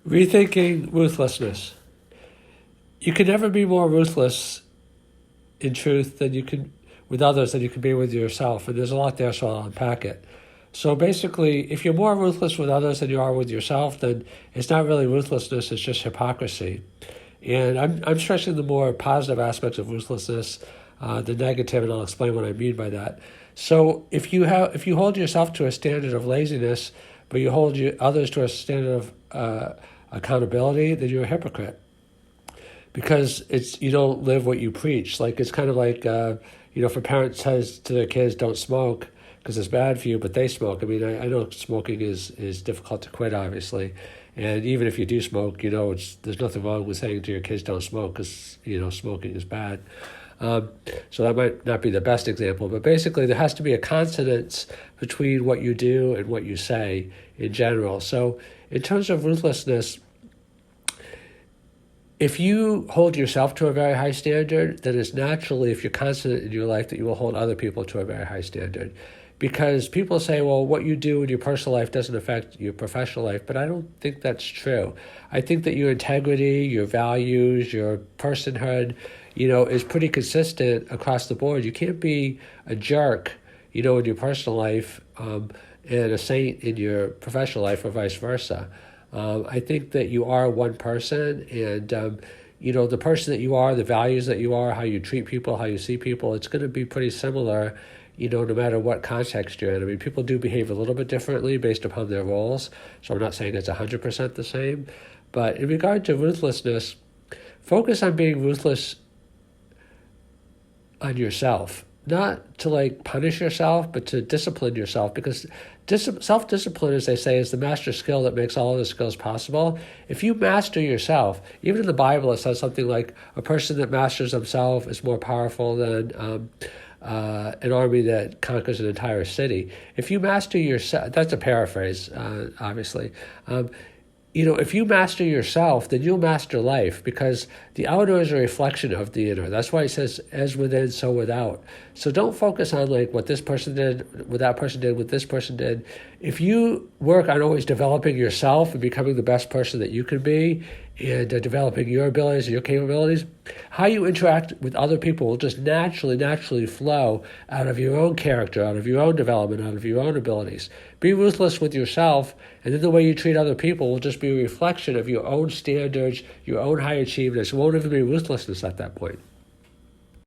Rethinking ruthlessness. You can never be more ruthless in truth than you can with others than you can be with yourself. And there's a lot there, so I'll unpack it. So basically, if you're more ruthless with others than you are with yourself, then it's not really ruthlessness, it's just hypocrisy. And I'm stressing the more positive aspects of ruthlessness, the negative, and I'll explain what I mean by that. So if you hold yourself to a standard of laziness, but you hold others to a standard of accountability, then you're a hypocrite. Because you don't live what you preach. Like it's kind of like if a parent says to their kids, "Don't smoke because it's bad for you," but they smoke. I mean, I know smoking is difficult to quit, obviously, and even if you do smoke, there's nothing wrong with saying to your kids, "Don't smoke," because smoking is bad. So that might not be the best example, but basically there has to be a consonance between what you do and what you say in general. So in terms of ruthlessness, if you hold yourself to a very high standard, then it's naturally, if you're constant in your life, that you will hold other people to a very high standard. Because people say, well, what you do in your personal life doesn't affect your professional life, but I don't think that's true. I think that your integrity, your values, your personhood, is pretty consistent across the board. You can't be a jerk, in your personal life and a saint in your professional life or vice versa. I think that you are one person, and the person that you are, the values that you are, how you treat people, how you see people, it's going to be pretty similar, no matter what context you're in. I mean, people do behave a little bit differently based upon their roles, so I'm not saying it's 100% the same. But in regard to ruthlessness, focus on being ruthless on yourself. Not to punish yourself, but to discipline yourself, because self-discipline, as they say, is the master skill that makes all other skills possible. If you master yourself, even in the Bible it says something like a person that masters himself is more powerful than an army that conquers an entire city. If you master yourself, that's a paraphrase, obviously. If you master yourself, then you'll master life, because the outer is a reflection of the inner. That's why it says, as within, so without. So don't focus on what this person did, what that person did, what this person did. If you work on always developing yourself and becoming the best person that you can be, and developing your abilities and your capabilities, how you interact with other people will just naturally flow out of your own character, out of your own development, out of your own abilities. Be ruthless with yourself, and then the way you treat other people will just be a reflection of your own standards, your own high achievements. It won't even be ruthlessness at that point.